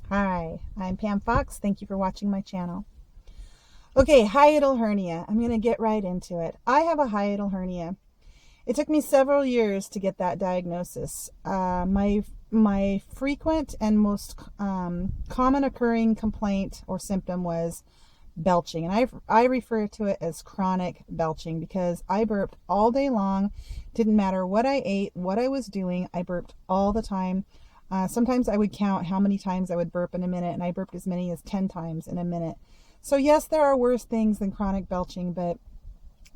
Hi, I'm Pam Fox. Thank you for watching my channel. Okay, hiatal hernia. I'm going to get right into it. I have a hiatal hernia. It took me several years to get that diagnosis. My frequent and most common occurring complaint or symptom was belching, and I refer to it as chronic belching because I burped all day long. Didn't matter what I ate, what I was doing, I burped all the time. Sometimes I would count how many times I would burp in a minute, and I burped as many as 10 times in a minute. So yes, there are worse things than chronic belching, but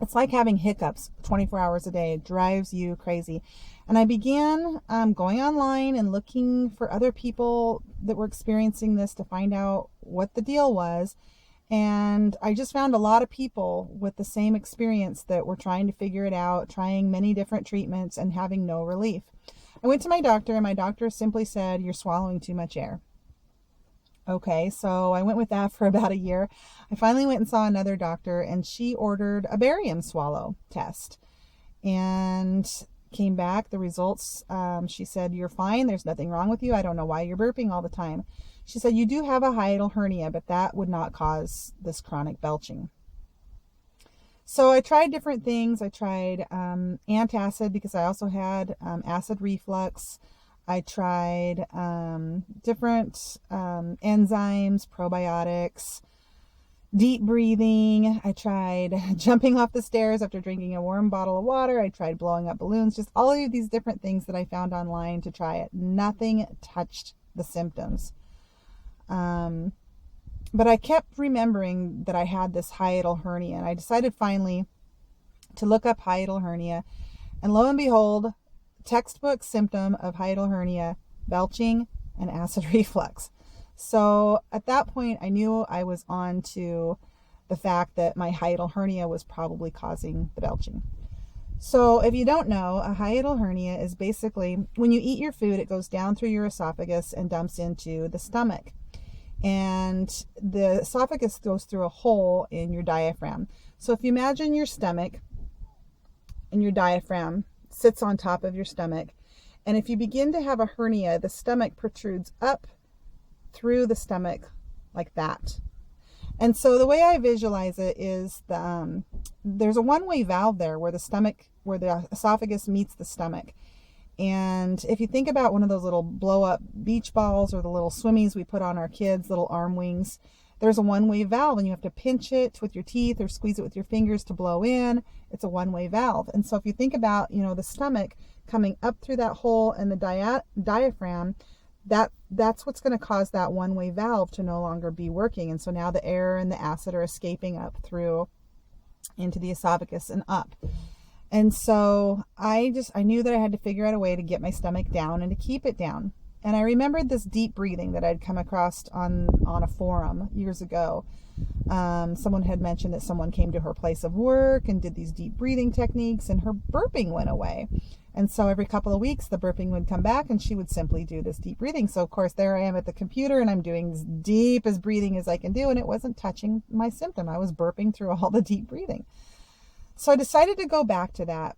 it's like having hiccups 24 hours a day. It drives you crazy. And I began going online and looking for other people that were experiencing this to find out what the deal was. And I just found a lot of people with the same experience that were trying to figure it out, trying many different treatments and having no relief. I went to my doctor, and my doctor simply said, "You're swallowing too much air." Okay, so I went with that for about a year. I finally went and saw another doctor, and she ordered a barium swallow test and came back. The results, she said, "You're fine. There's nothing wrong with you. I don't know why you're burping all the time." She said, "You do have a hiatal hernia, but that would not cause this chronic belching." So I tried different things. I tried antacid because I also had acid reflux. I tried different enzymes, probiotics, deep breathing. I tried jumping off the stairs after drinking a warm bottle of water. I tried blowing up balloons, just all of these different things that I found online to try it. Nothing touched the symptoms. But I kept remembering that I had this hiatal hernia, and I decided finally to look up hiatal hernia, and lo and behold, textbook symptom of hiatal hernia, belching and acid reflux. So at that point, I knew I was on to the fact that my hiatal hernia was probably causing the belching. So if you don't know, a hiatal hernia is basically when you eat your food, it goes down through your esophagus and dumps into the stomach. And the esophagus goes through a hole in your diaphragm. So if you imagine your stomach and your diaphragm sits on top of your stomach, and if you begin to have a hernia, the stomach protrudes up through the stomach like that. And so the way I visualize it is there's a one-way valve there where the esophagus meets the stomach. And if you think about one of those little blow-up beach balls or the little swimmies we put on our kids, little arm wings, there's a one-way valve, and you have to pinch it with your teeth or squeeze it with your fingers to blow in. It's a one-way valve. And so if you think about, the stomach coming up through that hole in the diaphragm, that's what's going to cause that one-way valve to no longer be working. And so now the air and the acid are escaping up through into the esophagus and up. And so I knew that I had to figure out a way to get my stomach down and to keep it down. And I remembered this deep breathing that I'd come across on a forum years ago. Someone had mentioned that someone came to her place of work and did these deep breathing techniques, and her burping went away. And so every couple of weeks, the burping would come back, and she would simply do this deep breathing. So of course, there I am at the computer, and I'm doing as deep as breathing as I can do, and it wasn't touching my symptom. I was burping through all the deep breathing. So I decided to go back to that.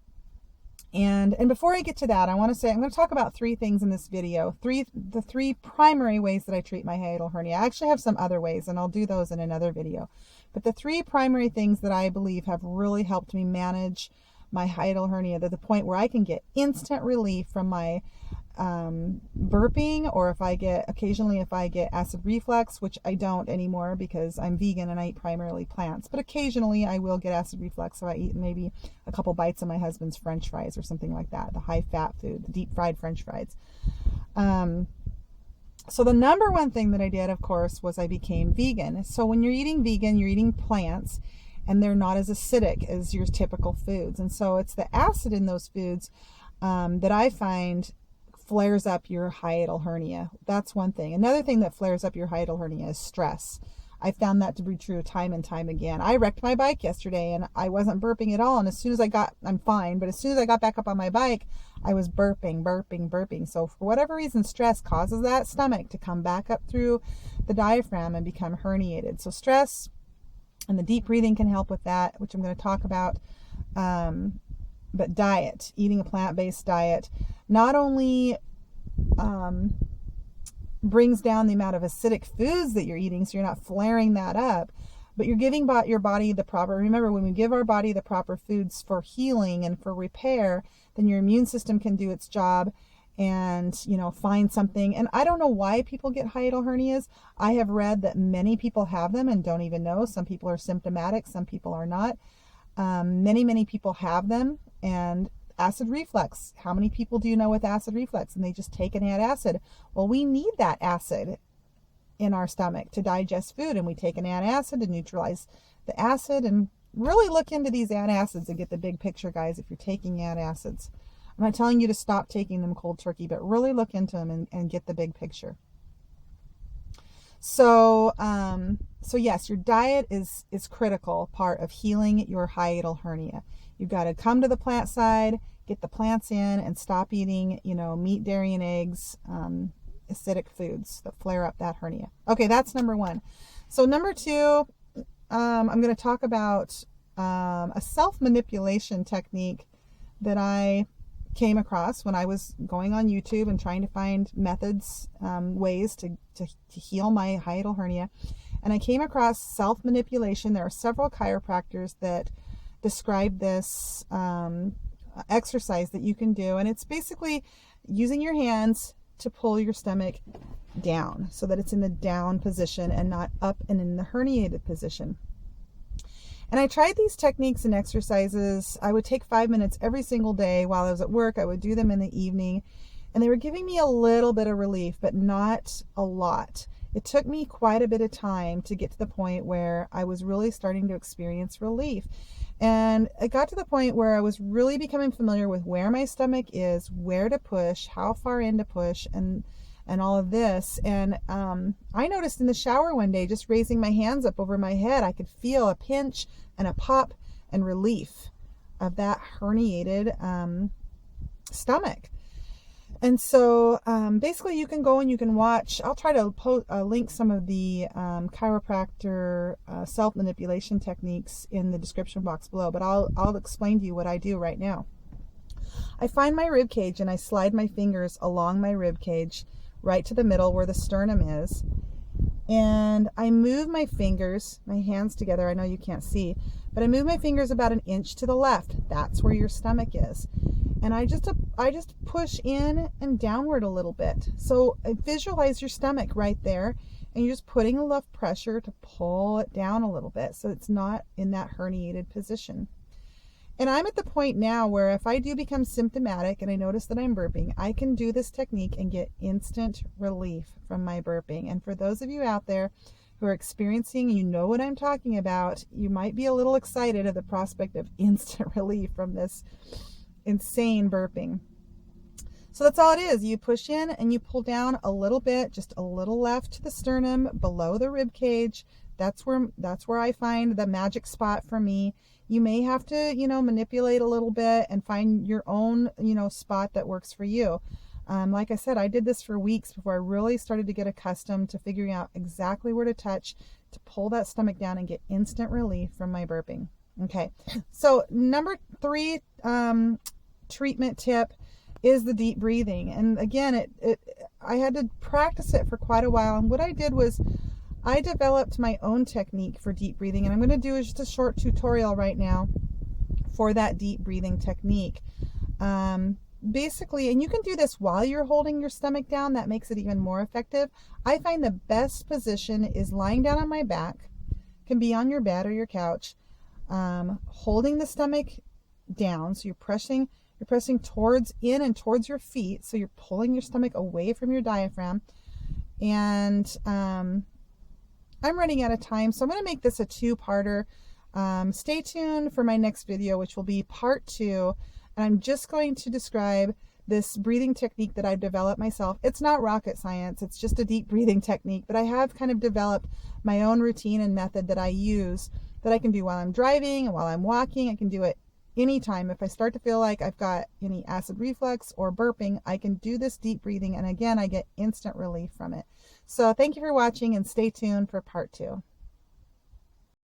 And before I get to that, I want to say I'm going to talk about three things in this video. The three primary ways that I treat my hiatal hernia. I actually have some other ways, and I'll do those in another video. But the three primary things that I believe have really helped me manage my hiatal hernia to the point where I can get instant relief from my burping, or if I get acid reflux, which I don't anymore because I'm vegan and I eat primarily plants, but occasionally I will get acid reflux, so I eat maybe a couple bites of my husband's French fries or something like that, the high fat food, the deep fried French fries. So the number one thing that I did, of course, was I became vegan. So when you're eating vegan, you're eating plants, and they're not as acidic as your typical foods. And so it's the acid in those foods that I find flares up your hiatal hernia. That's one thing. Another thing that flares up your hiatal hernia is stress. I found that to be true time and time again. I wrecked my bike yesterday, and I wasn't burping at all. And as soon as I'm fine, but as soon as I got back up on my bike, I was burping. So for whatever reason, stress causes that stomach to come back up through the diaphragm and become herniated. So stress and the deep breathing can help with that, which I'm going to talk about. But diet, eating a plant-based diet, not only brings down the amount of acidic foods that you're eating, so you're not flaring that up. But you're giving your body the proper, remember, when we give our body the proper foods for healing and for repair, then your immune system can do its job and, find something. And I don't know why people get hiatal hernias. I have read that many people have them and don't even know. Some people are symptomatic, some people are not. Many people have them. And acid reflux. How many people do you know with acid reflux and they just take an antacid? Well, we need that acid in our stomach to digest food, and we take an antacid to neutralize the acid. And really look into these antacids and get the big picture, guys, if you're taking antacids. I'm not telling you to stop taking them cold turkey, but really look into them and get the big picture. So yes, your diet is critical part of healing your hiatal hernia. You've got to come to the plant side, get the plants in, and stop eating, meat, dairy, and eggs, acidic foods that flare up that hernia. Okay, that's number one. So number two, I'm going to talk about a self-manipulation technique that I came across when I was going on YouTube and trying to find methods, ways to heal my hiatal hernia. And I came across self-manipulation. There are several chiropractors that describe this exercise that you can do. And it's basically using your hands to pull your stomach down so that it's in the down position and not up and in the herniated position. And I tried these techniques and exercises. I would take 5 minutes every single day while I was at work. I would do them in the evening, and they were giving me a little bit of relief, but not a lot. It took me quite a bit of time to get to the point where I was really starting to experience relief. And it got to the point where I was really becoming familiar with where my stomach is, where to push, how far in to push, and all of this. And I noticed in the shower one day, just raising my hands up over my head, I could feel a pinch and a pop and relief of that herniated stomach. And so basically you can go and you can watch. I'll try to link some of the chiropractor self-manipulation techniques in the description box below, but I'll explain to you what I do right now. I find my rib cage and I slide my fingers along my rib cage right to the middle where the sternum is, and I move my fingers, my hands together. I know you can't see, but I move my fingers about an inch to the left. That's where your stomach is. And I just push in and downward a little bit. So visualize your stomach right there, and you're just putting enough pressure to pull it down a little bit so it's not in that herniated position. And I'm at the point now where if I do become symptomatic and I notice that I'm burping, I can do this technique and get instant relief from my burping. And for those of you out there who are experiencing, you know what I'm talking about, you might be a little excited at the prospect of instant relief from this insane burping. So that's all it is. You push in and you pull down a little bit, just a little left to the sternum, below the rib cage. That's where I find the magic spot for me. You may have to, manipulate a little bit and find your own, spot that works for you. Like I said, I did this for weeks before I really started to get accustomed to figuring out exactly where to touch to pull that stomach down and get instant relief from my burping. Okay, so number 3 treatment tip is the deep breathing. And again, I had to practice it for quite a while. And what I did was I developed my own technique for deep breathing, and I'm going to do just a short tutorial right now for that deep breathing technique. Basically, and you can do this while you're holding your stomach down. That makes it even more effective. I find the best position is lying down on my back, can be on your bed or your couch, holding the stomach down. So you're pressing towards your feet. So you're pulling your stomach away from your diaphragm. And I'm running out of time, so I'm going to make this a 2-parter. Stay tuned for my next video, which will be part 2. And I'm just going to describe this breathing technique that I've developed myself. It's not rocket science. It's just a deep breathing technique. But I have kind of developed my own routine and method that I use that I can do while I'm driving and while I'm walking. I can do it anytime. If I start to feel like I've got any acid reflux or burping, I can do this deep breathing. And again, I get instant relief from it. So thank you for watching and stay tuned for part 2.